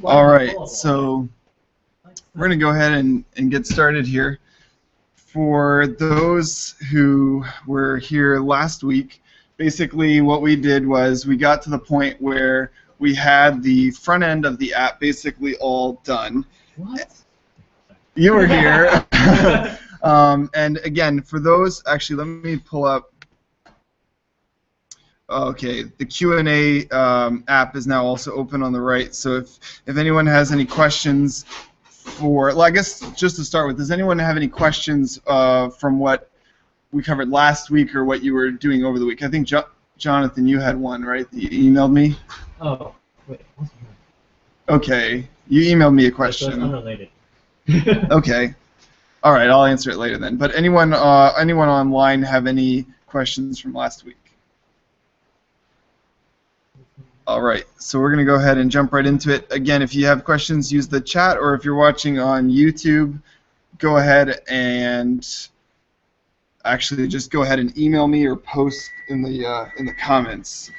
All right, so we're going to go ahead and get started here. For those who were here last week, basically what we did was we got to the point where we had the front end of the app basically all done. What? You were here. And again, for those, actually, let me pull up. Okay, the Q&A app is now also open on the right. So if anyone has any questions well, I guess just to start with, does anyone have any questions from what we covered last week or what you were doing over the week? I think Jonathan, you had one, right? That you emailed me. Oh, wait. Okay, you emailed me a question. That's unrelated. Okay. All right, I'll answer it later then. But anyone online have any questions from last week? All right, so we're going to go ahead and jump right into it. Again, if you have questions, use the chat, or if you're watching on YouTube, go ahead and actually just go ahead and email me or post in the comments.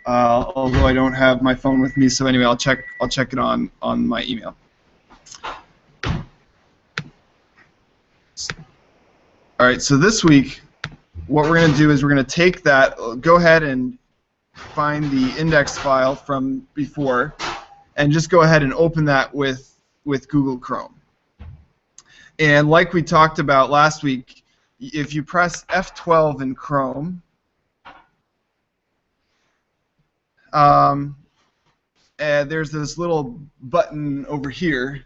Although I don't have my phone with me, so anyway, I'll check it on my email. All right, so this week, what we're going to do is we're going to take that, go ahead and find the index file from before, and just go ahead and open that with Google Chrome. And like we talked about last week, if you press F12 in Chrome, there's this little button over here,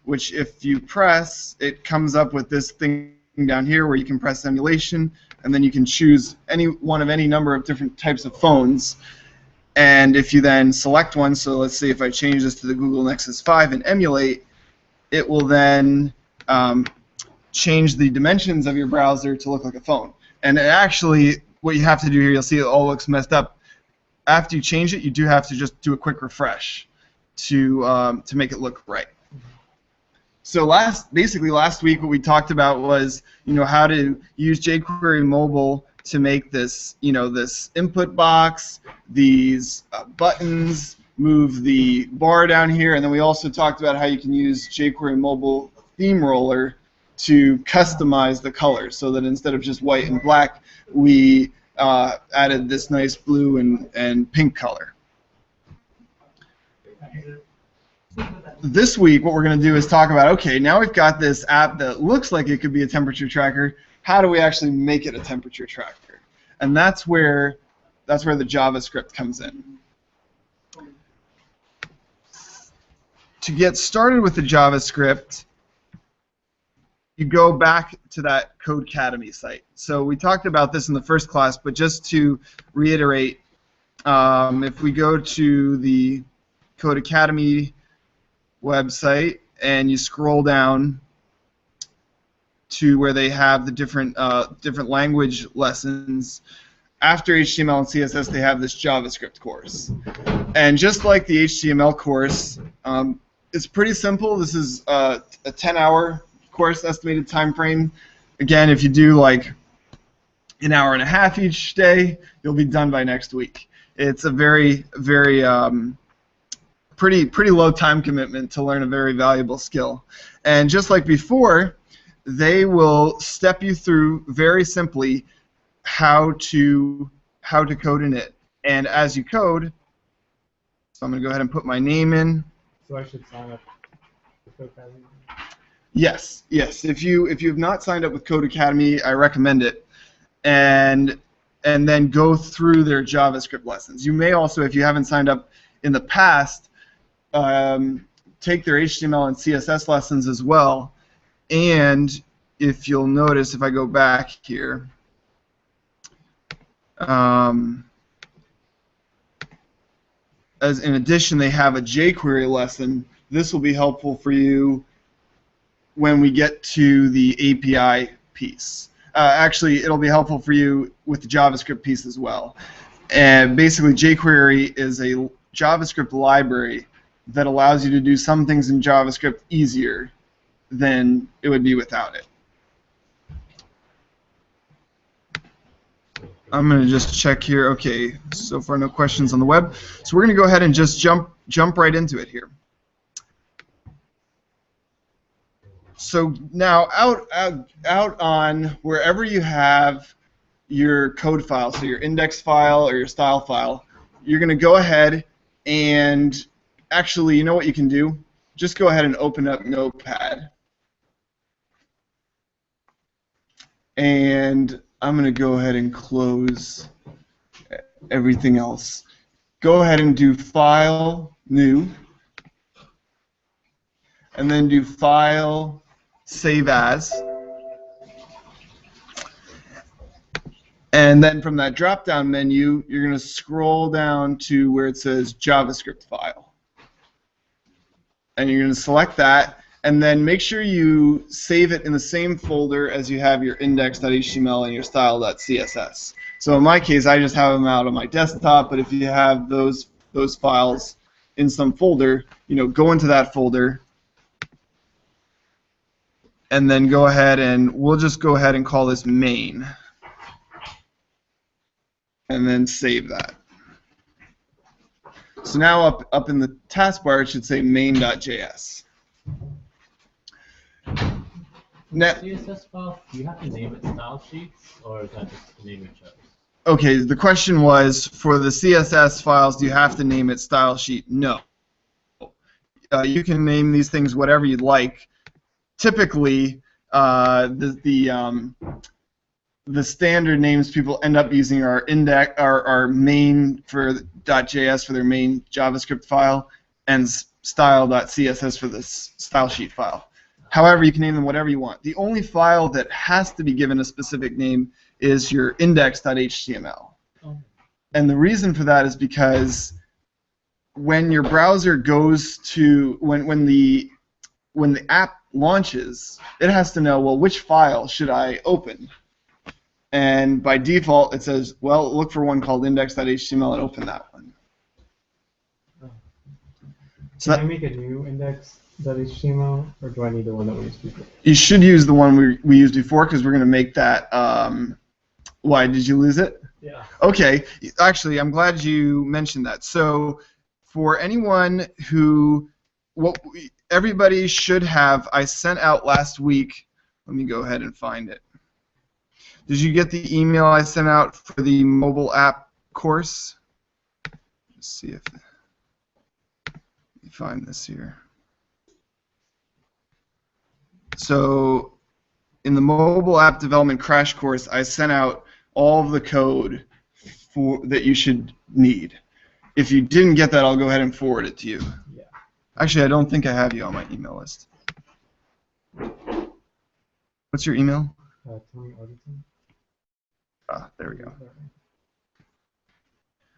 which if you press, it comes up with this thing down here where you can press emulation, and then you can choose any one of any number of different types of phones. And if you then select one, so let's say if I change this to the Google Nexus 5 and emulate, it will then change the dimensions of your browser to look like a phone. And actually, what you have to do here, you'll see it all looks messed up. After you change it, you do have to just do a quick refresh to make it look right. So basically last week what we talked about was, how to use jQuery Mobile to make this, this input box, these buttons, move the bar down here, and then we also talked about how you can use jQuery Mobile Theme Roller to customize the colors, so that instead of just white and black, we added this nice blue and pink color. This week, what we're going to do is talk about, okay, now we've got this app that looks like it could be a temperature tracker. How do we actually make it a temperature tracker? And that's where the JavaScript comes in. To get started with the JavaScript, you go back to that Codecademy site. So we talked about this in the first class, but just to reiterate, if we go to the Codecademy website and you scroll down to where they have the different language lessons, after HTML and CSS they have this JavaScript course. And just like the HTML course, it's pretty simple. This is a 10-hour course estimated time frame. Again, if you do like an hour and a half each day, you'll be done by next week. It's a very pretty low time commitment to learn a very valuable skill. And just like before, they will step you through very simply how to code in it. And as you code, so I'm going to go ahead and put my name in. So I should sign up for Codecademy? Yes. If you've not signed up with Codecademy, I recommend it. And then go through their JavaScript lessons. You may also, if you haven't signed up in the past, take their HTML and CSS lessons as well. And if you'll notice, if I go back here, as in addition, they have a jQuery lesson. This will be helpful for you when we get to the API piece. Actually, it'll be helpful for you with the JavaScript piece as well. And basically, jQuery is a JavaScript library that allows you to do some things in JavaScript easier than it would be without it. I'm going to just check here. Okay, so far no questions on the web. So we're going to go ahead and just jump right into it here. So now out on wherever you have your code file, so your index file or your style file, you're going to go ahead and actually, you know what you can do? Just go ahead and open up Notepad. And I'm going to go ahead and close everything else. Go ahead and do File, New, and then do File, Save As. And then from that drop-down menu, you're going to scroll down to where it says JavaScript file. And you're going to select that, and then make sure you save it in the same folder as you have your index.html and your style.css. So in my case, I just have them out on my desktop, but if you have those files in some folder, go into that folder, and then go ahead and we'll just go ahead and call this main. And then save that. So now up in the taskbar, it should say main.js. CSS file, do you have to name it style sheets, or is that just the name you chose? Okay, the question was, for the CSS files, do you have to name it style sheet? No. You can name these things whatever you'd like. Typically, the standard names people end up using are main for .js for their main JavaScript file, and style.css for the style sheet file. However, you can name them whatever you want. The only file that has to be given a specific name is your index.html. And the reason for that is because when your browser goes to when the app launches, it has to know, well, which file should I open? And by default, it says, well, look for one called index.html and open that one. So can I make a new index.html, or do I need the one that we used before? You should use the one we used before, because we're going to make that. Why, did you lose it? Yeah. Okay. Actually, I'm glad you mentioned that. So for anyone who, everybody should have, I sent out last week, let me go ahead and find it. Did you get the email I sent out for the mobile app course? Let's see if let me find this here. So in the mobile app development crash course, I sent out all of the code that you should need. If you didn't get that, I'll go ahead and forward it to you. Yeah. Actually, I don't think I have you on my email list. What's your email? Tony Arlington. There we go.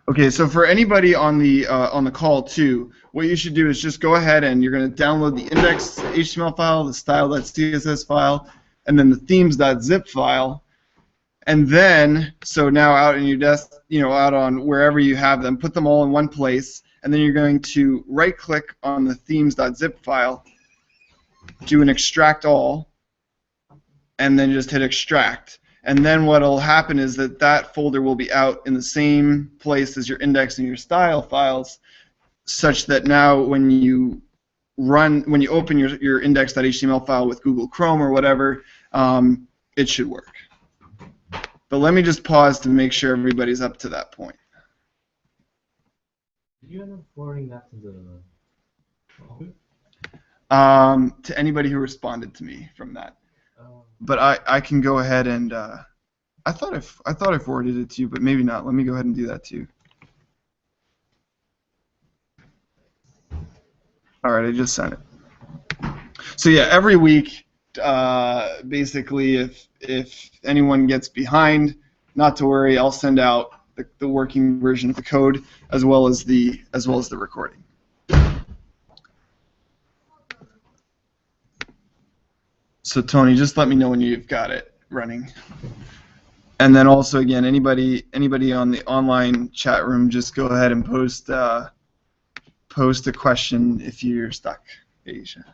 Okay, so for anybody on the call too, what you should do is just go ahead and you're going to download the index.html file, the style.css file, and then the themes.zip file, and then so now out in your desk, out on wherever you have them, put them all in one place, and then you're going to right-click on the themes.zip file, do an extract all, and then just hit extract. And then what will happen is that folder will be out in the same place as your index and your style files, such that now when you open your index.html file with Google Chrome or whatever, it should work. But let me just pause to make sure everybody's up to that point. Did you end up forwarding that to the To anybody who responded to me from that. But I can go ahead and I thought I forwarded it to you, but maybe not. Let me go ahead and do that too. All right, I just sent it. So yeah, every week, basically, if anyone gets behind, not to worry. I'll send out the working version of the code as well as the recording. So Tony, just let me know when you've got it running. And then also, again, anybody on the online chat room, just go ahead and post a question if you're stuck, Asia.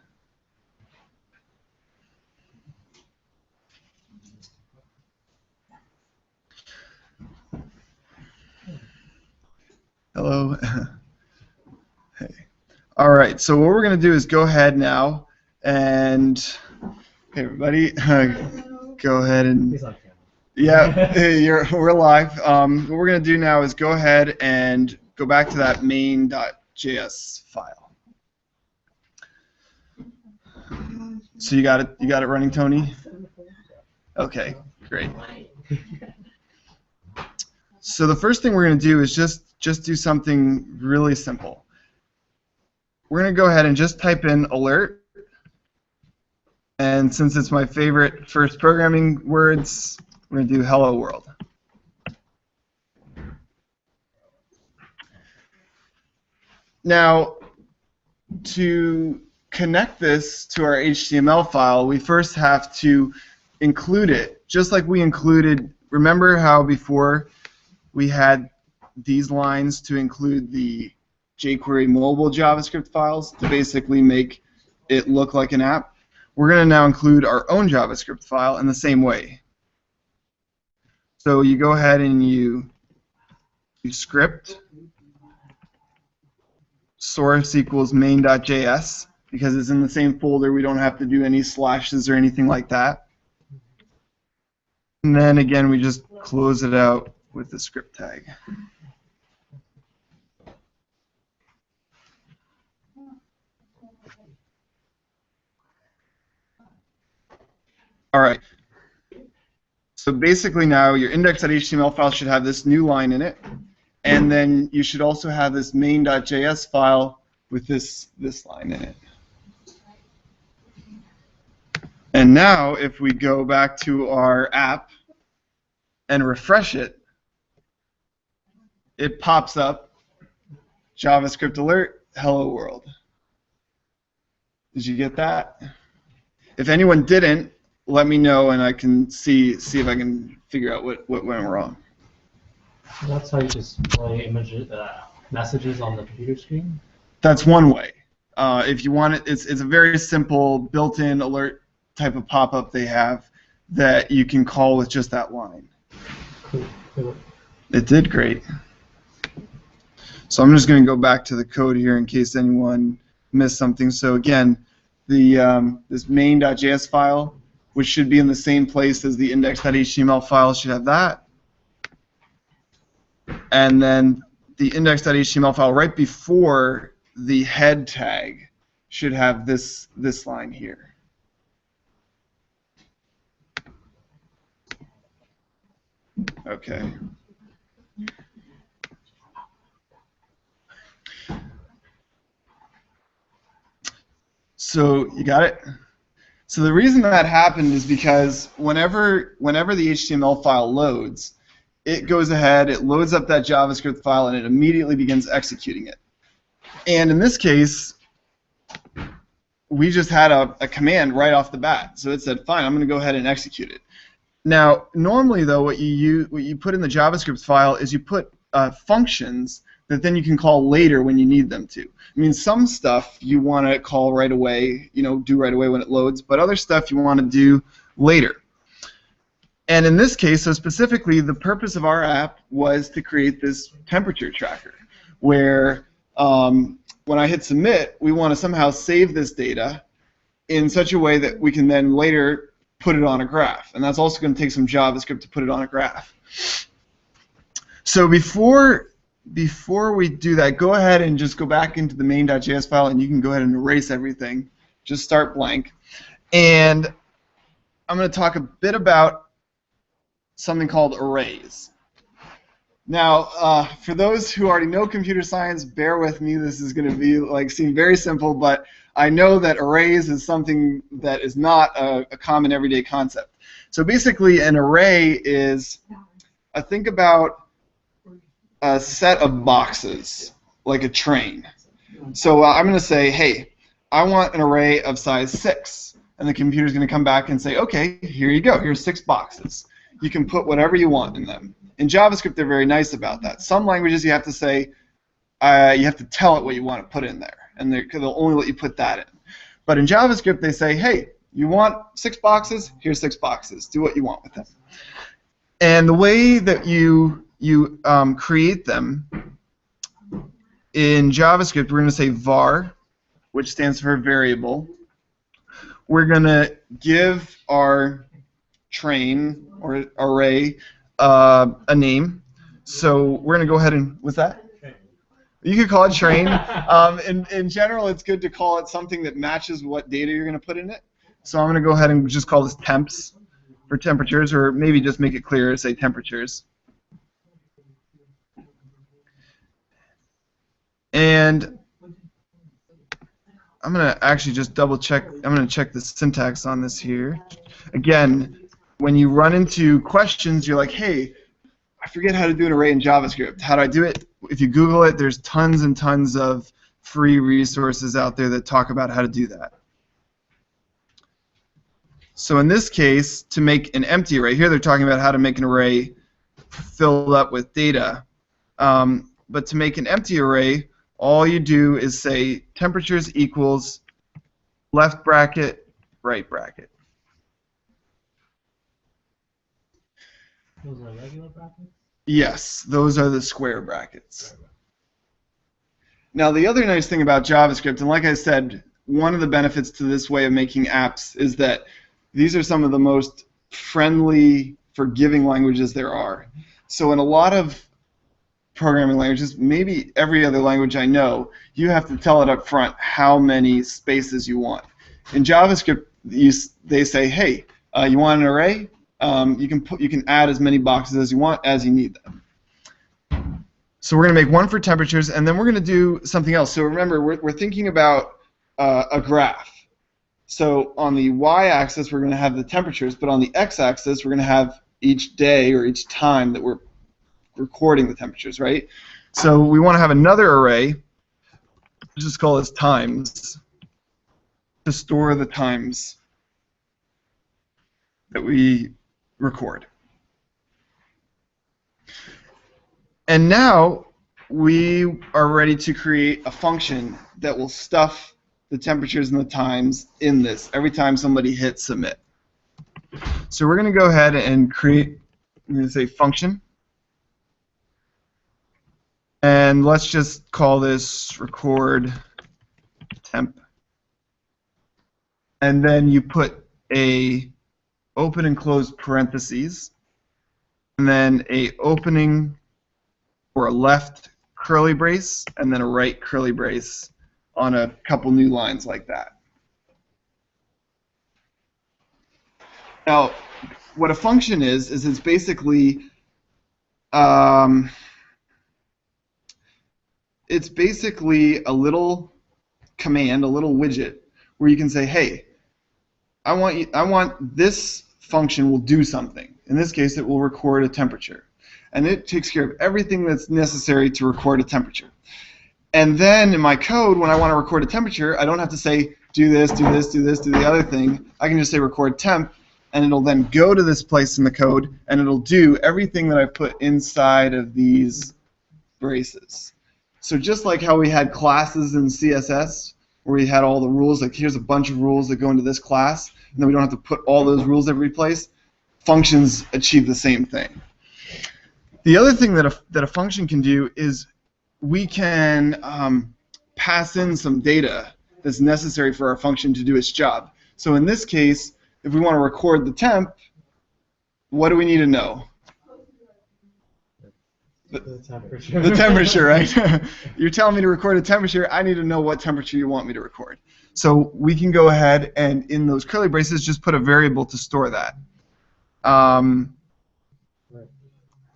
Hello. Hey. All right. So what we're going to do is go ahead now and hey everybody, go ahead and He's on camera. yeah, we're live. What we're going to do now is go ahead and go back to that main.js file. So you got it running, Tony? Okay, great. So the first thing we're going to do is just do something really simple. We're going to go ahead and just type in alert. And since it's my favorite first programming words, we're going to do hello world. Now, to connect this to our HTML file, we first have to include it, just like we included. Remember how before we had these lines to include the jQuery mobile JavaScript files to basically make it look like an app? We're going to now include our own JavaScript file in the same way. So you go ahead and you script source equals main.js, because it's in the same folder. We don't have to do any slashes or anything like that. And then again, we just close it out with the script tag. All right. So basically now your index.html file should have this new line in it, and then you should also have this main.js file with this line in it. And now if we go back to our app and refresh it, it pops up JavaScript alert, hello world. Did you get that? If anyone didn't, let me know and I can see if I can figure out what went wrong. That's how you display images, messages on the computer screen? That's one way. If you want it, it's a very simple built-in alert type of pop-up they have that you can call with just that line. Cool. It did great. So I'm just going to go back to the code here in case anyone missed something. So again, the this main.js file, which should be in the same place as the index.html file, should have that. And then the index.html file right before the head tag should have this line here. Okay. So you got it? So the reason that happened is because whenever the HTML file loads, it goes ahead, it loads up that JavaScript file, and it immediately begins executing it. And in this case, we just had a command right off the bat. So it said, fine, I'm going to go ahead and execute it. Now, normally, though, what you put in the JavaScript file is you put functions that then you can call later when you need them to. I mean, some stuff you want to call right away, do right away when it loads, but other stuff you want to do later. And in this case, so specifically, the purpose of our app was to create this temperature tracker, where when I hit submit, we want to somehow save this data in such a way that we can then later put it on a graph. And that's also going to take some JavaScript to put it on a graph. So before we do that, go ahead and just go back into the main.js file, and you can go ahead and erase everything. Just start blank. And I'm going to talk a bit about something called arrays. Now, for those who already know computer science, bear with me. This is going to be seem very simple, but I know that arrays is something that is not a common everyday concept. So basically, an array is, think about a set of boxes, like a train. So I'm going to say, hey, I want an array of size 6. And the computer's going to come back and say, okay, here you go. Here's 6 boxes. You can put whatever you want in them. In JavaScript, they're very nice about that. Some languages you have to say, you have to tell it what you want to put in there, and they'll only let you put that in. But in JavaScript, they say, hey, you want 6 boxes? Here's 6 boxes. Do what you want with them. And the way that you create them in JavaScript, we're going to say var, which stands for variable. We're going to give our train or array a name. So we're going to go ahead and, what's that? You could call it train. In general, it's good to call it something that matches what data you're going to put in it. So I'm going to go ahead and just call this temps for temperatures, or maybe just make it clear, say temperatures. And I'm going to actually just double check. I'm going to check the syntax on this here. Again, when you run into questions, you're like, hey, I forget how to do an array in JavaScript. How do I do it? If you Google it, there's tons and tons of free resources out there that talk about how to do that. So in this case, to make an empty array, here they're talking about how to make an array filled up with data. But to make an empty array, all you do is say temperatures equals left bracket, right bracket. Those are regular brackets? Yes, those are the square brackets. Now the other nice thing about JavaScript, and like I said, one of the benefits to this way of making apps is that these are some of the most friendly, forgiving languages there are. So in a lot of programming languages, maybe every other language I know, you have to tell it up front how many spaces you want. In JavaScript, they say, hey, you want an array? You can add as many boxes as you want as you need them. So we're going to make one for temperatures, and then we're going to do something else. So remember, we're thinking about a graph. So on the y-axis, we're going to have the temperatures, but on the x-axis, we're going to have each day or each time that we're recording the temperatures, right? So we want to have another array. Let's just call this times to store the times that we record. And now we are ready to create a function that will stuff the temperatures and the times in this every time somebody hits submit. So we're going to go ahead and create, I'm going to say function. And let's just call this record temp. And then you put a open and close parentheses, and then a opening or a left curly brace, and then a right curly brace on a couple new lines like that. Now, what a function is it's basically a little command, a little widget, where you can say, hey, I want this function will do something. In this case, it will record a temperature. And it takes care of everything that's necessary to record a temperature. And then in my code, when I want to record a temperature, I don't have to say, do this, do this, do this, do the other thing. I can just say record temp, and it'll then go to this place in the code, and it'll do everything that I've put inside of these braces. So just like how we had classes in CSS, where we had all the rules, like here's a bunch of rules that go into this class, and then we don't have to put all those rules every place, functions achieve the same thing. The other thing that a function can do is we can pass in some data that's necessary for our function to do its job. So in this case, if we want to record the temp, what do we need to know? The temperature. The temperature, right? You're telling me to record a temperature. I need to know what temperature you want me to record. So we can go ahead and in those curly braces just put a variable to store that.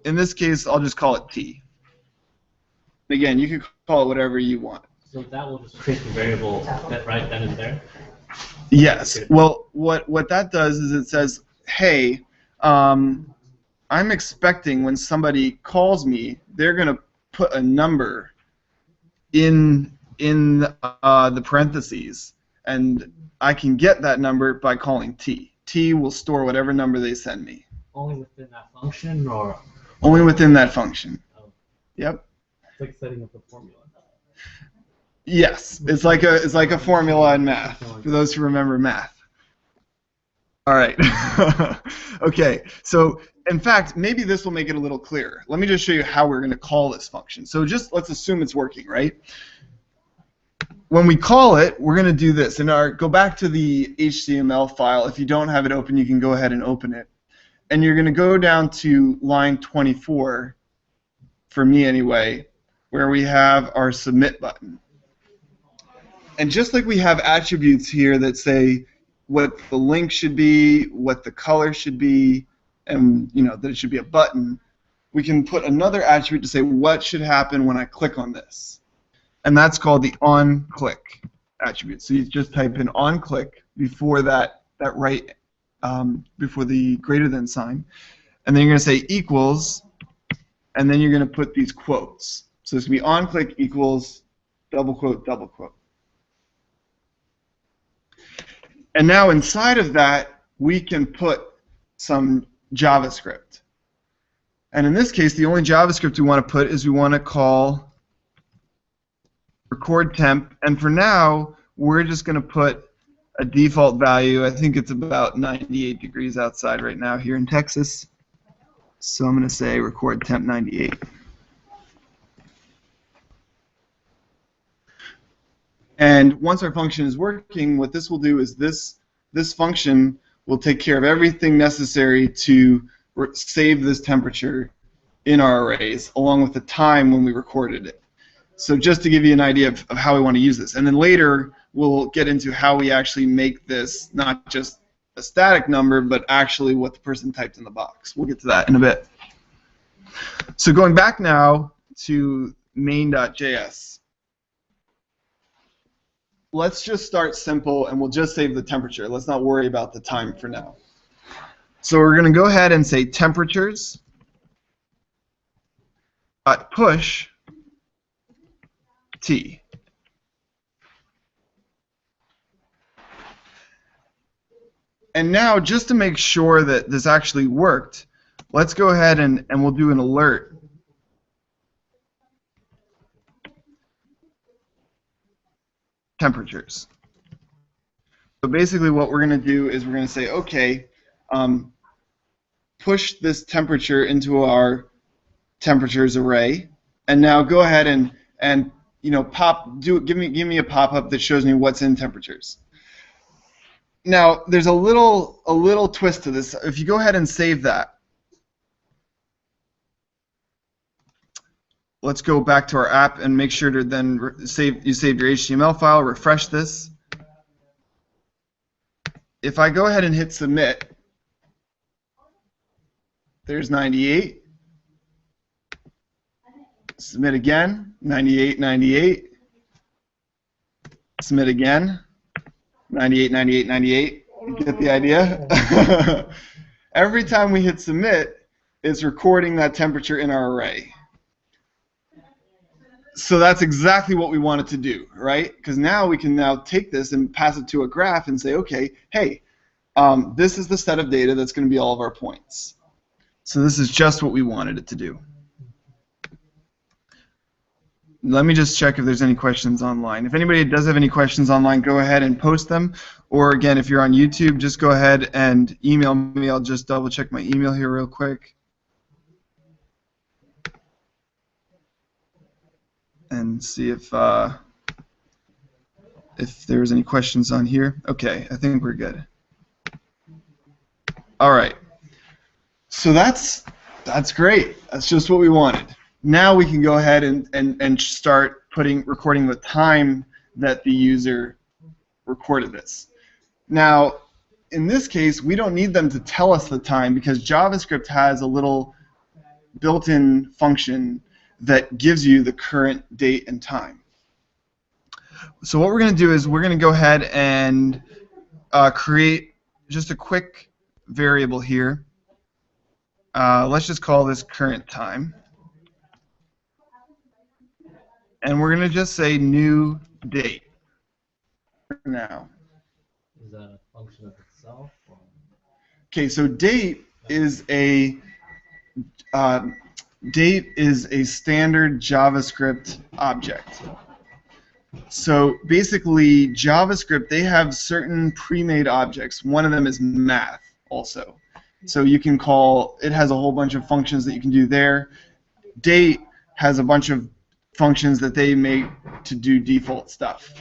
In this case, I'll just call it T. Again, you can call it whatever you want. So that will just create the variable that right then and there? Yes. Well, what that does is it says, hey, I'm expecting when somebody calls me, they're going to put a number in the parentheses, and I can get that number by calling T. T will store whatever number they send me. Only within that function, or? Only within that function. Oh. Yep. It's like setting up a formula. Yes, it's like a formula in math, for those who remember math. All right. Okay, so in fact, maybe this will make it a little clearer. Let me just show you how we're going to call this function. So just let's assume it's working, right? When we call it, we're going to do this. Go back to the HTML file. If you don't have it open, you can go ahead and open it. And you're going to go down to line 24, for me anyway, where we have our submit button. And just like we have attributes here that say what the link should be, what the color should be, and that it should be a button, we can put another attribute to say what should happen when I click on this. And that's called the onClick attribute. So you just type in onClick before that right, before the greater than sign, and then you're going to say equals, and then you're going to put these quotes. So it's going to be onClick equals double quote, double quote. And now inside of that, we can put some JavaScript. And in this case, the only JavaScript we want to put is we want to call record temp. And for now, we're just going to put a default value. I think it's about 98 degrees outside right now here in Texas. So I'm going to say record temp 98. And once our function is working, what this will do is this function will take care of everything necessary to save this temperature in our arrays, along with the time when we recorded it. So just to give you an idea of how we want to use this. And then later, we'll get into how we actually make this not just a static number, but actually what the person typed in the box. We'll get to that in a bit. So going back now to main.js. Let's just start simple, and we'll just save the temperature. Let's not worry about the time for now. So we're going to go ahead and say temperatures push t. And now, just to make sure that this actually worked, let's go ahead and we'll do an alert. Temperatures. So basically what we're going to do is we're going to say, okay, push this temperature into our temperatures array, and now go ahead and give me a pop-up that shows me what's in temperatures. Now there's a little twist to this. If you go ahead and save that, let's go back to our app and make sure to then you saved your HTML file, refresh this. If I go ahead and hit submit, there's 98. Submit again, 98, 98. Submit again, 98, 98, 98. You get the idea? Every time we hit submit, it's recording that temperature in our array. So that's exactly what we wanted to do, right? Because now we can take this and pass it to a graph and say, okay, hey, this is the set of data that's going to be all of our points. So this is just what we wanted it to do. Let me just check if there's any questions online. If anybody does have any questions online, go ahead and post them. Or again, if you're on YouTube, just go ahead and email me. I'll just double check my email here real quick. And see if there's any questions on here. Okay, I think we're good. All right. So that's great. That's just what we wanted. Now we can go ahead and start recording the time that the user recorded this. Now, in this case, we don't need them to tell us the time because JavaScript has a little built-in function that gives you the current date and time. So what we're going to do is we're going to go ahead and create just a quick variable here. Let's just call this current time. And we're going to just say new date for now. Is that a function of itself? Or? Okay, so date is a standard JavaScript object. So basically, JavaScript, they have certain pre-made objects. One of them is math also. So you can call, it has a whole bunch of functions that you can do there. Date has a bunch of functions that they make to do default stuff.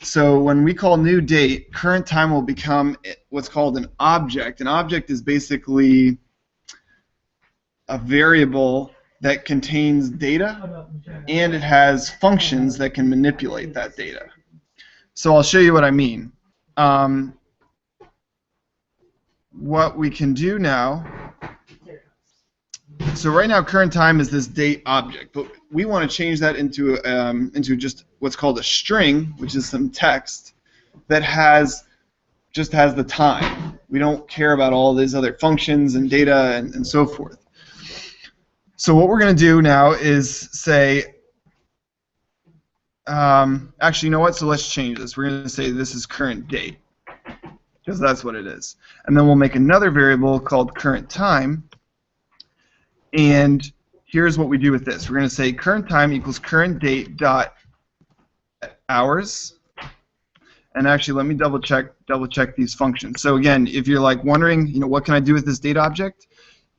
So when we call new date, current time will become what's called an object. An object is basically a variable that contains data, and it has functions that can manipulate that data. So I'll show you what I mean. What we can do now, so right now current time is this date object, but we want to change that into just what's called a string, which is some text that just has the time. We don't care about all these other functions and data and so forth. So what we're going to do now is say, actually, you know what? So let's change this. We're going to say this is current date, because that's what it is. And then we'll make another variable called current time. And here's what we do with this. We're going to say current time equals current date dot hours. And actually, let me double check these functions. So again, if you're like wondering, you know, what can I do with this date object?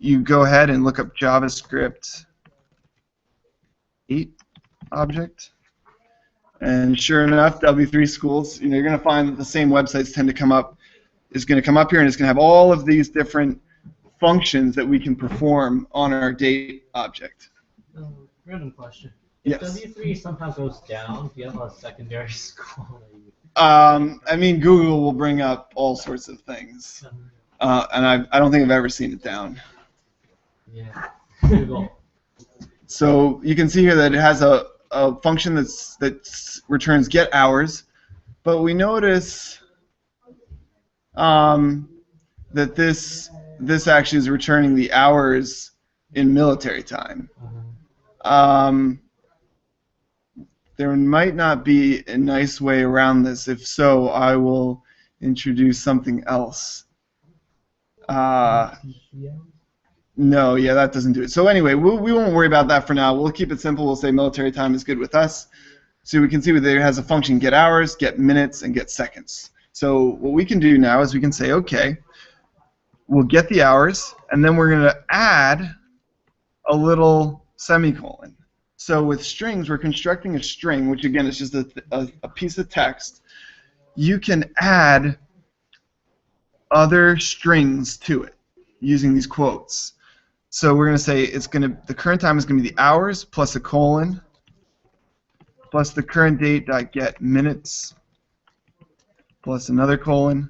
You go ahead and look up JavaScript 8 object, and sure enough, W3 Schools, you know, you're going to find that the same websites tend to come up. Is going to come up here, and it's going to have all of these different functions that we can perform on our date object. Random question. Yes. If W3 somehow goes down, do you have a secondary school? I mean, Google will bring up all sorts of things, and I don't think I've ever seen it down. Yeah. Google. So you can see here that it has a function that returns get hours, but we notice that this actually is returning the hours in military time. There might not be a nice way around this. If so, I will introduce something else. No, yeah, that doesn't do it. So anyway, we won't worry about that for now. We'll keep it simple. We'll say military time is good with us. So we can see that it has a function get hours, get minutes, and get seconds. So what we can do now is we can say, okay, we'll get the hours, and then we're going to add a little semicolon. So with strings, we're constructing a string, which again is just a piece of text. You can add other strings to it using these quotes. So we're going to say the current time is going to be the hours plus a colon plus the current date dot get minutes plus another colon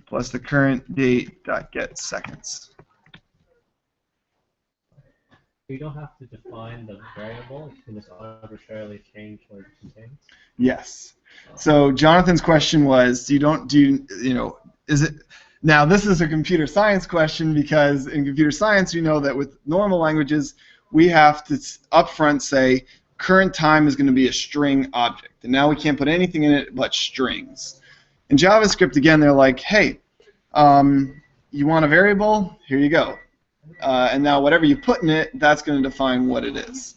plus the current date dot get seconds. You don't have to define the variable. You can just arbitrarily change what it contains. Yes. So Jonathan's question was, is it? Now this is a computer science question, because in computer science you know that with normal languages we have to upfront say current time is going to be a string object, and now we can't put anything in it but strings. In JavaScript, again, they're like, hey, you want a variable? Here you go. And now whatever you put in it, that's going to define what it is.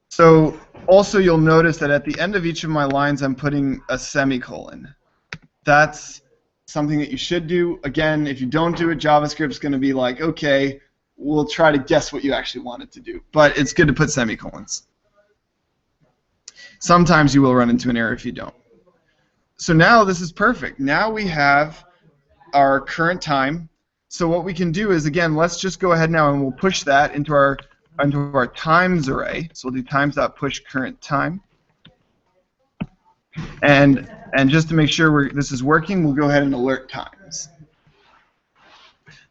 So also you'll notice that at the end of each of my lines I'm putting a semicolon. That's something that you should do. Again, if you don't do it, JavaScript's going to be like, okay, we'll try to guess what you actually wanted to do. But it's good to put semicolons. Sometimes you will run into an error if you don't. So now this is perfect. Now we have our current time. So what we can do is, again, let's just go ahead now and we'll push that into our times array. So we'll do times.push current time. And just to make sure this is working, we'll go ahead and alert times.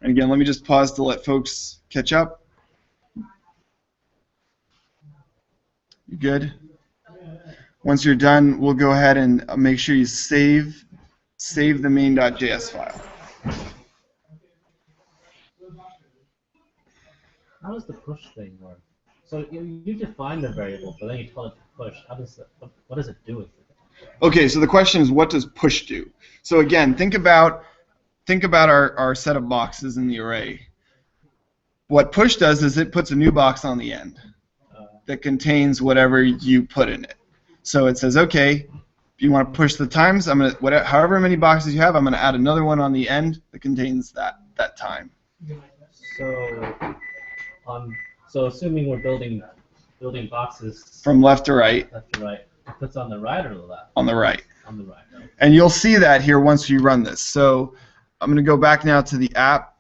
And again, let me just pause to let folks catch up. You good? Once you're done, we'll go ahead and make sure you save the main.js file. How does the push thing work? So you define the variable, but then you tell it to push. What does it do with it? Okay, so the question is, what does push do? So again, think about our set of boxes in the array. What push does is it puts a new box on the end. that contains whatever you put in it. So it says, okay, if you want to push the times, however many boxes you have, I'm going to add another one on the end that contains that time. So assuming we're building boxes from left to right. Left to right. It puts on the right or the left? On the right. On the right. Okay. And you'll see that here once you run this. So I'm going to go back now to the app.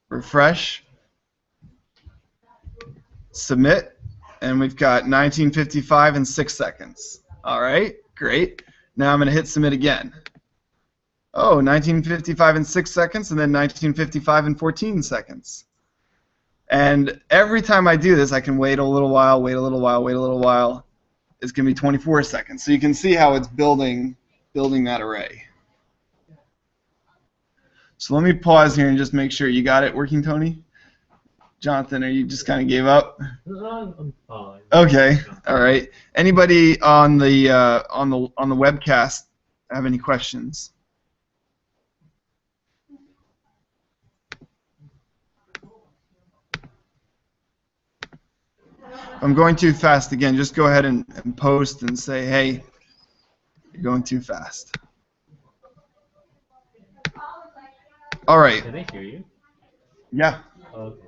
Refresh. Submit. And we've got 1955 and 6 seconds. All right, great. Now I'm going to hit submit again. Oh, 1955 and 6 seconds, and then 1955 and 14 seconds. And every time I do this, I can wait a little while, wait a little while, wait a little while. It's going to be 24 seconds. So you can see how it's building that array. So let me pause here and just make sure you got it working, Tony. Jonathan, are you just kind of gave up? I'm fine. Okay, all right. Anybody on the webcast have any questions? If I'm going too fast again, just go ahead and post and say, hey, you're going too fast. All right. Can they hear you? Yeah. Okay.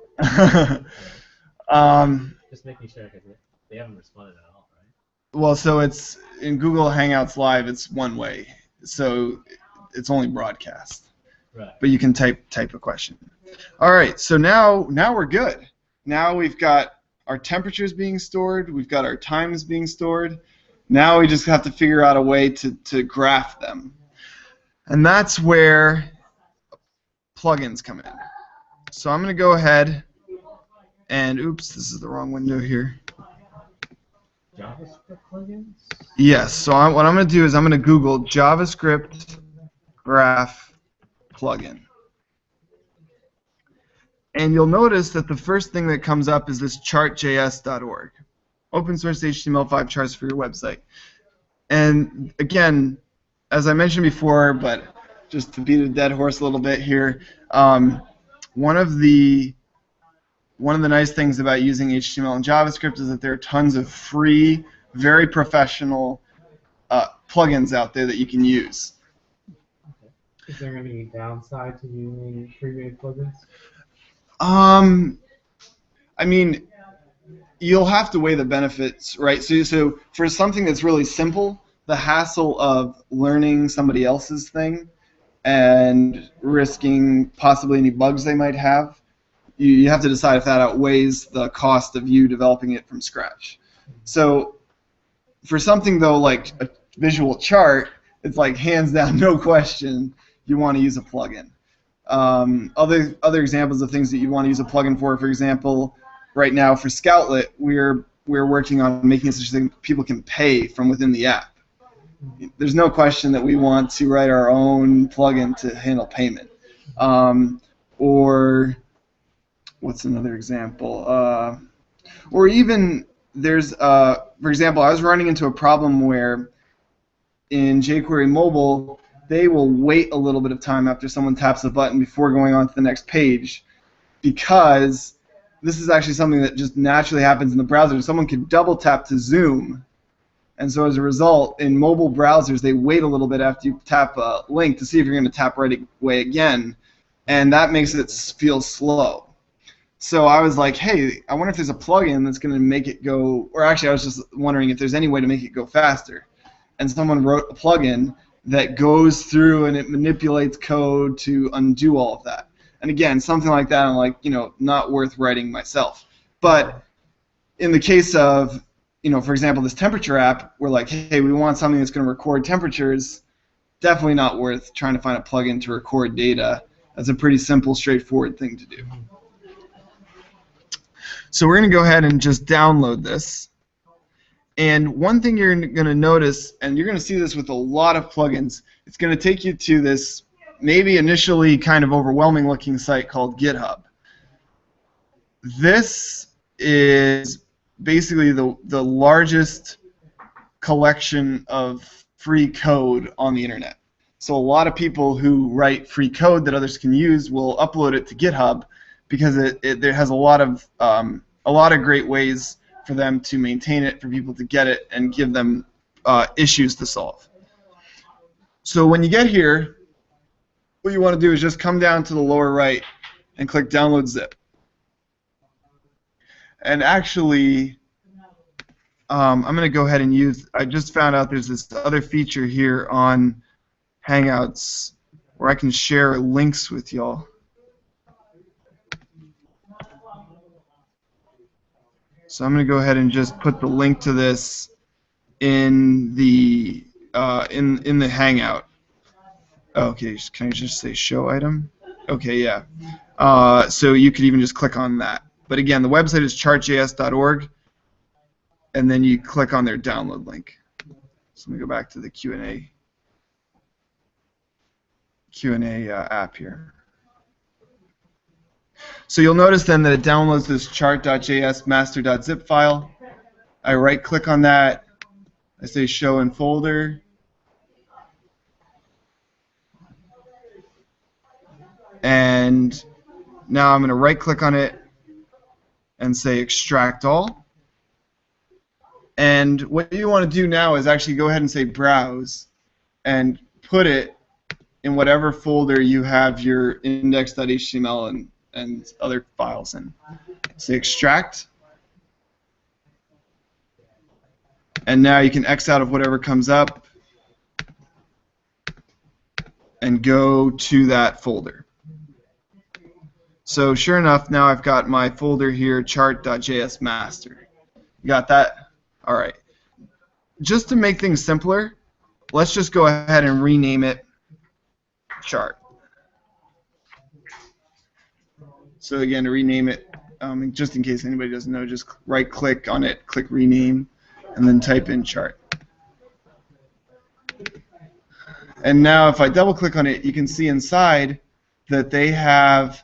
Just making sure because they haven't responded at all, right? Well, so it's in Google Hangouts Live. It's one way, so it's only broadcast. Right. But you can type a question. All right. So now we're good. Now we've got our temperatures being stored. We've got our times being stored. Now we just have to figure out a way to graph them, and that's where plugins come in. So I'm going to go ahead and, oops, this is the wrong window here. JavaScript plugins? Yes, so what I'm going to do is I'm going to Google JavaScript graph plugin. And you'll notice that the first thing that comes up is this chartjs.org. Open source HTML5 charts for your website. And again, as I mentioned before, but just to beat a dead horse a little bit here, one of the nice things about using HTML and JavaScript is that there are tons of free, very professional plugins out there that you can use. Is there any downside to using free-made plugins? I mean, you'll have to weigh the benefits, right? So for something that's really simple, the hassle of learning somebody else's thing and risking possibly any bugs they might have, you have to decide if that outweighs the cost of you developing it from scratch. So for something, though, like a visual chart, it's like hands down, no question, you want to use a plugin. Other examples of things that you want to use a plugin for example, right now for Scoutlet, we're working on making it such that people can pay from within the app. There's no question that we want to write our own plugin to handle payment. Or what's another example? Or even there's, for example, I was running into a problem where in jQuery Mobile, they will wait a little bit of time after someone taps a button before going on to the next page, because this is actually something that just naturally happens in the browser. Someone could double tap to zoom, and so as a result, in mobile browsers, they wait a little bit after you tap a link to see if you're going to tap right away again, and that makes it feel slow. So I was like, hey, I wonder if there's a plugin that's going to make it go, or actually I was just wondering if there's any way to make it go faster. And someone wrote a plugin that goes through and it manipulates code to undo all of that. And again, something like that, I'm like, not worth writing myself. But in the case of, for example, this temperature app, we're like, hey, we want something that's going to record temperatures. Definitely not worth trying to find a plugin to record data. That's a pretty simple, straightforward thing to do. So we're going to go ahead and just download this. And one thing you're going to notice, and you're going to see this with a lot of plugins, it's going to take you to this maybe initially kind of overwhelming looking site called GitHub. This is basically the largest collection of free code on the internet. So a lot of people who write free code that others can use will upload it to GitHub because there has a lot of great ways for them to maintain it, for people to get it, and give them issues to solve. So when you get here, what you want to do is just come down to the lower right and click Download Zip. And actually, I'm going to go ahead and use, I just found out there's this other feature here on Hangouts where I can share links with y'all. So I'm going to go ahead and just put the link to this in the Hangout. Okay, can I just say show item? Okay, yeah. So you could even just click on that. But again, the website is chartjs.org, and then you click on their download link. So let me go back to the Q&A app here. So you'll notice then that it downloads this chart.js master.zip file. I right-click on that. I say show in folder. And now I'm going to right-click on it and say extract all. And what you want to do now is actually go ahead and say browse and put it in whatever folder you have your index.html and other files in. Say extract. And now you can X out of whatever comes up and go to that folder. So sure enough, now I've got my folder here, chart.js master. You got that? All right. Just to make things simpler, let's just go ahead and rename it chart. So again, to rename it, just in case anybody doesn't know, just right-click on it, click rename, and then type in chart. And now if I double-click on it, you can see inside that they have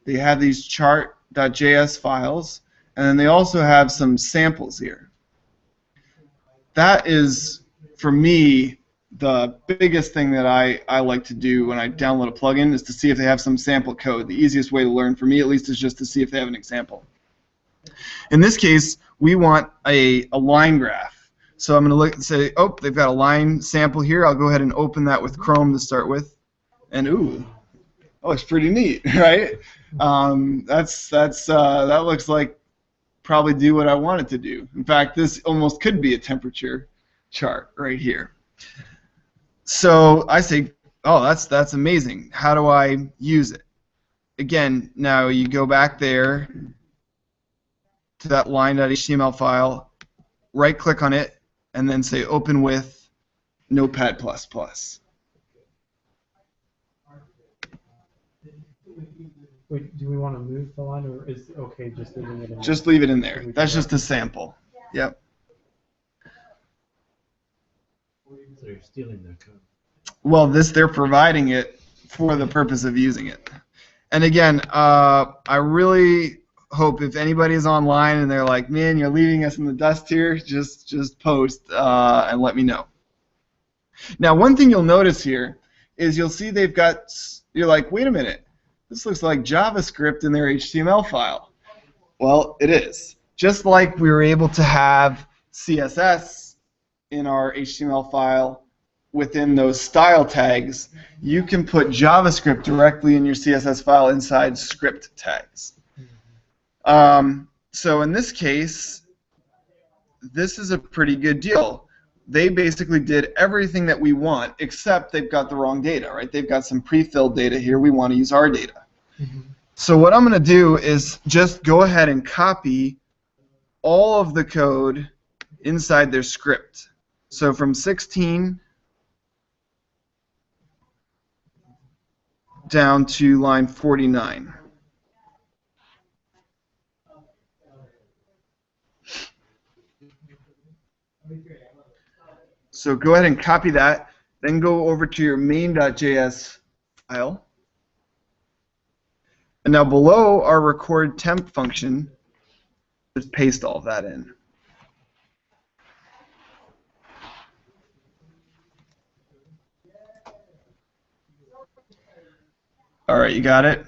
these chart.js files, and then they also have some samples here. That is, for me, the biggest thing that I like to do when I download a plugin is to see if they have some sample code. The easiest way to learn, for me at least, is just to see if they have an example. In this case, we want a line graph. So I'm going to look and say, oh, they've got a line sample here. I'll go ahead and open that with Chrome to start with. And ooh, that looks pretty neat, right? That looks like probably do what I want it to do. In fact, this almost could be a temperature chart right here. So I say, oh, that's amazing. How do I use it? Again, now you go back there to that line.html file, right-click on it, and then say open with Notepad++. Wait, do we want to move the line, or is it okay just leaving it in there? Just leave it in there. That's just a sample. Yep. So you're stealing their code. Well, they're providing it for the purpose of using it. And again, I really hope if anybody is online and they're like, man, you're leaving us in the dust here, just post and let me know. Now, one thing you'll notice here is you'll see they've got, you're like, wait a minute, this looks like JavaScript in their HTML file. Well, it is. Just like we were able to have CSS in our HTML file within those style tags, you can put JavaScript directly in your CSS file inside script tags. So in this case, this is a pretty good deal. They basically did everything that we want, except they've got the wrong data, right? They've got some pre-filled data here. We want to use our data. Mm-hmm. So what I'm going to do is just go ahead and copy all of the code inside their script. So from 16 down to line 49. So go ahead and copy that, then go over to your main.js file. And now below our record temp function, just paste all of that in. All right, you got it?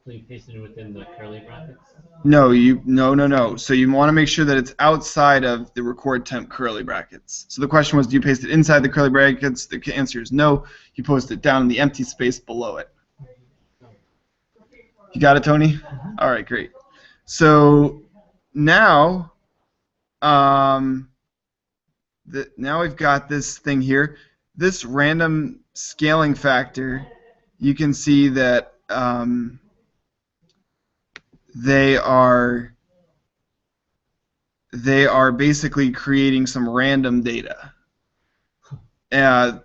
So you paste it within the curly brackets? No. So you want to make sure that it's outside of the record temp curly brackets. So the question was, do you paste it inside the curly brackets? The answer is no. You post it down in the empty space below it. You got it, Tony? All right, great. So now, now we've got this thing here. This random scaling factor, you can see that they are basically creating some random data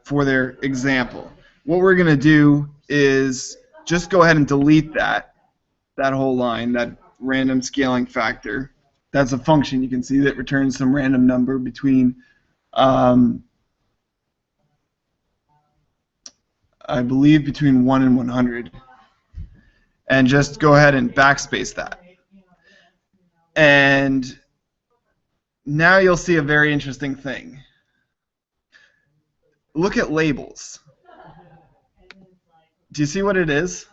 for their example. What we're going to do is just go ahead and delete that whole line, that random scaling factor. That's a function, you can see, that returns some random number between, I believe, between 1 and 100. And just go ahead and backspace that. And now you'll see a very interesting thing. Look at labels. Do you see what it is?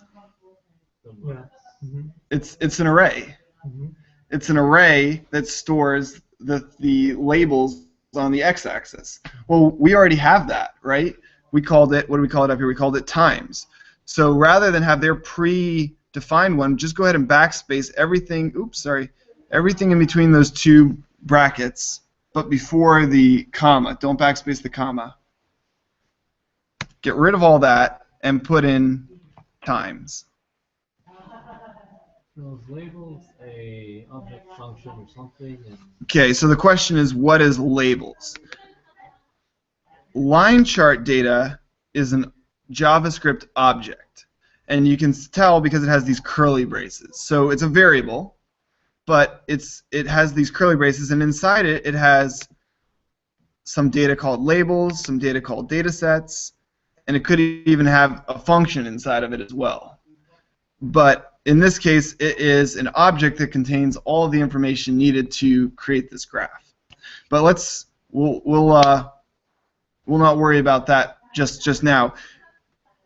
Yeah. Mm-hmm. It's an array. Mm-hmm. It's an array that stores the labels on the x-axis. Well, we already have that, right? We called it, what do we call it up here? We called it times. So rather than have their predefined one, just go ahead and backspace everything. Oops, sorry. Everything in between those two brackets, but before the comma. Don't backspace the comma. Get rid of all that and put in times. Those labels a object function or something? Okay, so the question is, what is labels? Line chart data is an JavaScript object, and you can tell because it has these curly braces. So it's a variable, but it has these curly braces, and inside it has some data called labels, some data called data sets, and it could even have a function inside of it as well. But in this case, it is an object that contains all of the information needed to create this graph. But we'll not worry about that just now.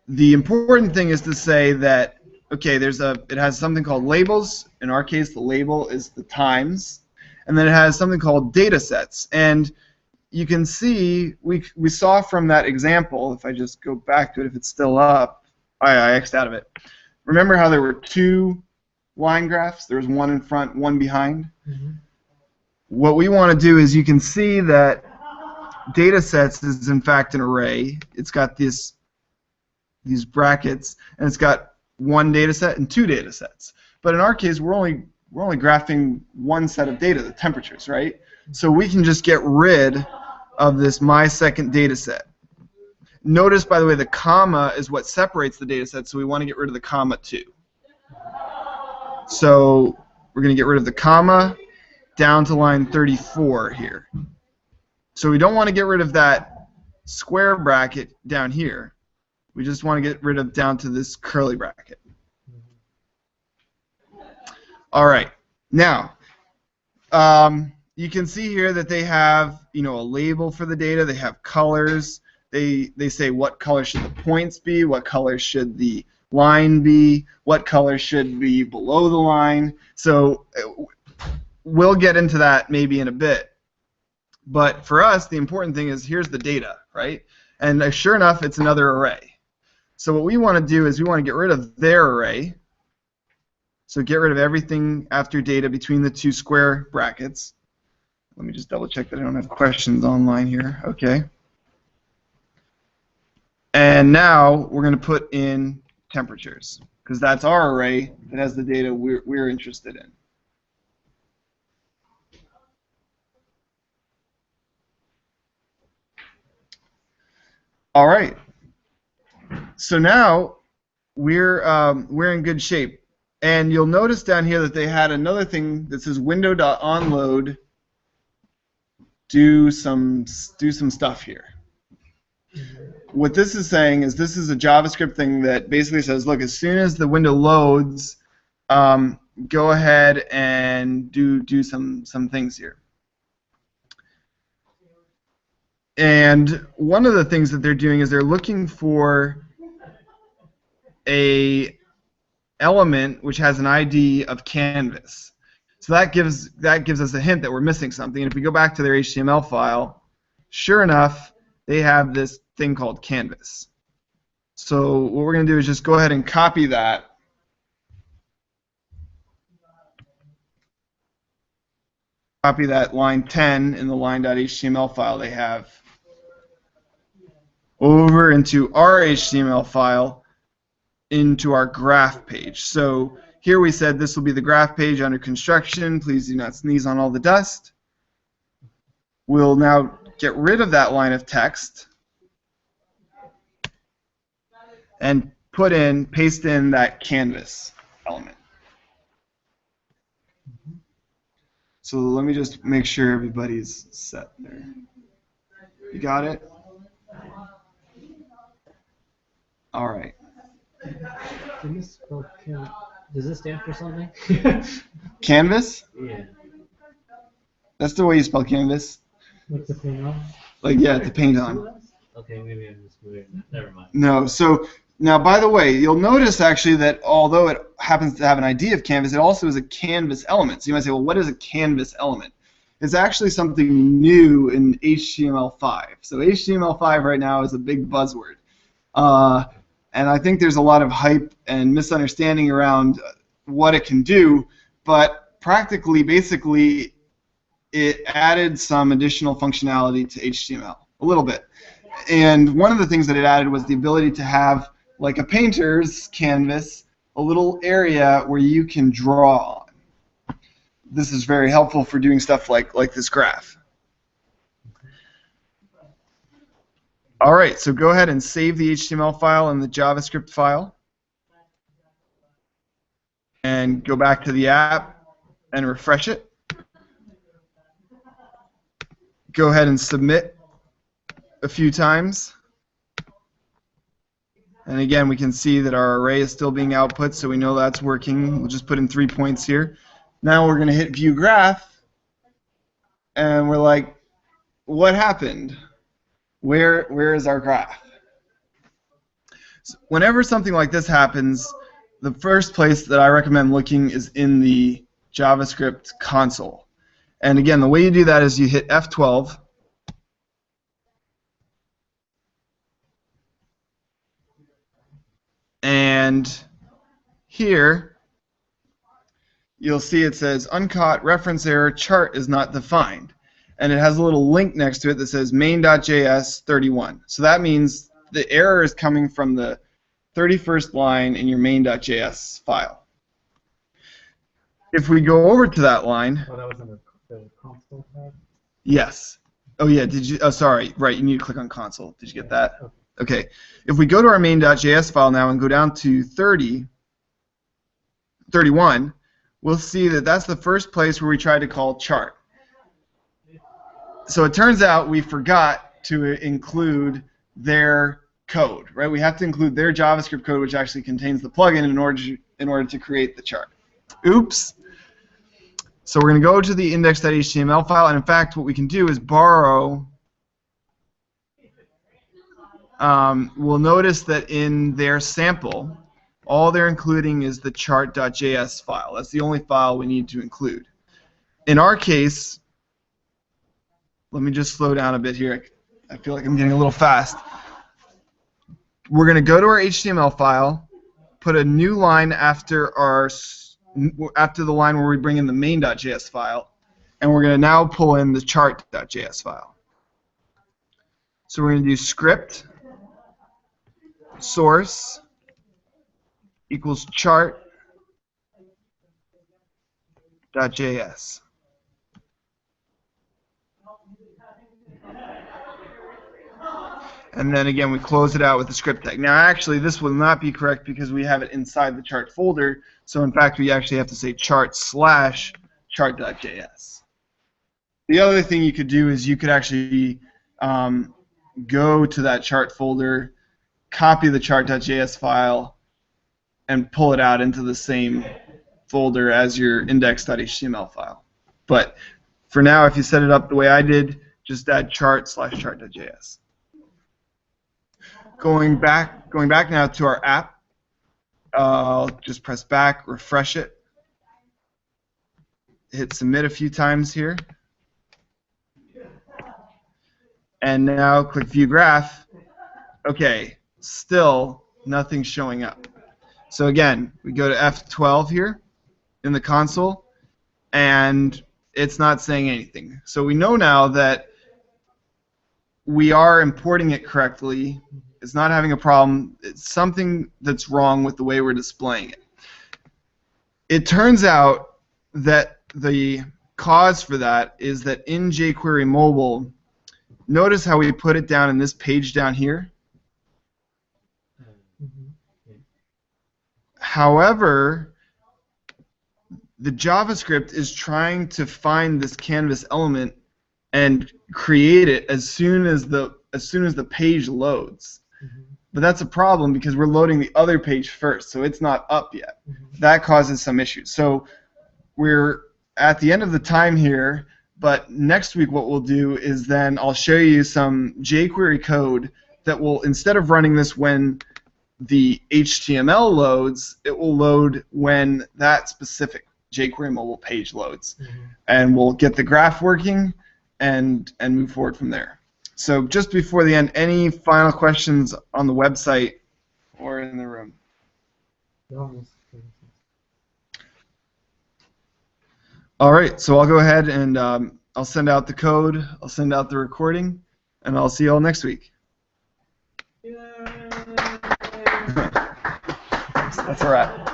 The important thing is to say that, okay, it has something called labels. In our case, the label is the times, and then it has something called data sets. And you can see we saw from that example. If I just go back to it, if it's still up, I X'd out of it. Remember how there were two line graphs? There was one in front, one behind. Mm-hmm. What we want to do is, you can see that data sets is in fact an array. It's got these brackets, and it's got one data set and two data sets. But in our case, we're only graphing one set of data, the temperatures, right? So we can just get rid of this my-second data set. Notice, by the way, the comma is what separates the data set, so we want to get rid of the comma too. So we're going to get rid of the comma down to line 34 here. So we don't want to get rid of that square bracket down here. We just want to get rid of down to this curly bracket. All right. Now, you can see here that they have, a label for the data. They have colors. They say what color should the points be, what color should the line be, what color should be below the line. So we'll get into that maybe in a bit. But for us, the important thing is, here's the data, right? And sure enough, it's another array. So what we want to do is we want to get rid of their array. So get rid of everything after data between the two square brackets. Let me just double check that I don't have questions online here. Okay. And now we're going to put in temperatures, because that's our array that has the data we're interested in. All right. So now we're in good shape, and you'll notice down here that they had another thing that says window.onload. Do some stuff here. What this is saying is, this is a JavaScript thing that basically says, look, as soon as the window loads, go ahead and do some things here. And one of the things that they're doing is they're looking for a element which has an ID of canvas. So that gives us a hint that we're missing something. And if we go back to their HTML file, sure enough, they have this thing called canvas. So what we're going to do is just go ahead and copy that. Copy that line 10 in the line.html file they have over into our HTML file into our graph page. So here we said this will be the graph page under construction. Please do not sneeze on all the dust. We'll now get rid of that line of text and paste in that canvas element. So let me just make sure everybody's set there. You got it? All right. Does this stand for something? Canvas? Yeah. That's the way you spell canvas. Like the paint on? Like, yeah, to paint on. Okay, maybe I'm just weird. Never mind. No, so now, by the way, you'll notice actually that although it happens to have an ID of canvas, it also is a canvas element. So you might say, well, what is a canvas element? It's actually something new in HTML5. So HTML5 right now is a big buzzword. And I think there's a lot of hype and misunderstanding around what it can do, but practically, basically, it added some additional functionality to HTML, a little bit. And one of the things that it added was the ability to have, like a painter's canvas, a little area where you can draw on. This is very helpful for doing stuff like this graph. All right, so go ahead and save the HTML file and the JavaScript file. And go back to the app and refresh it. Go ahead and submit a few times. And again, we can see that our array is still being output, so we know that's working. We'll just put in 3 points here. Now we're going to hit View Graph, and we're like, what happened? Where is our graph? So whenever something like this happens, the first place that I recommend looking is in the JavaScript console. And again, the way you do that is you hit F12. And here, you'll see it says uncaught reference error chart is not defined. And it has a little link next to it that says main.js 31. So that means the error is coming from the 31st line in your main.js file. If we go over to that line... Oh, that was in the console tab? Yes. Oh, yeah. Did you? Oh, sorry. Right. You need to click on console. Did you get that? Okay. If we go to our main.js file now and go down to 31, we'll see that that's the first place where we tried to call chart. So it turns out we forgot to include their code, right? We have to include their JavaScript code, which actually contains the plugin in order to create the chart. Oops. So we're going to go to the index.html file, and in fact, what we can do is borrow. We'll notice that in their sample, all they're including is the chart.js file. That's the only file we need to include. In our case, let me just slow down a bit here. I feel like I'm getting a little fast. We're going to go to our HTML file, put a new line after the line where we bring in the main.js file, and we're going to now pull in the chart.js file. So we're going to do script source equals chart.js. And then again, we close it out with the script tag. Now, actually, this will not be correct because we have it inside the chart folder. So, in fact, we actually have to say chart/chart.js. The other thing you could do is you could actually go to that chart folder, copy the chart.js file, and pull it out into the same folder as your index.html file. But for now, if you set it up the way I did, just add chart/chart.js. Going back now to our app, I'll just press back, refresh it, hit submit a few times here, and now click view graph. Okay, still nothing showing up. So again, we go to F12 here in the console, and it's not saying anything. So we know now that we are importing it correctly. It's not having a problem. It's something that's wrong with the way we're displaying it. It turns out that the cause for that is that in jQuery Mobile, notice how we put it down in this page down here? However, the JavaScript is trying to find this canvas element and create it as soon as the page loads. But that's a problem because we're loading the other page first, so it's not up yet. That causes some issues. So we're at the end of the time here, but next week what we'll do is then I'll show you some jQuery code that will, instead of running this when the HTML loads, it will load when that specific jQuery mobile page loads. And we'll get the graph working and move forward from there. So just before the end, any final questions on the website or in the room? All right, so I'll go ahead and I'll send out the code, I'll send out the recording, and I'll see you all next week. That's a wrap.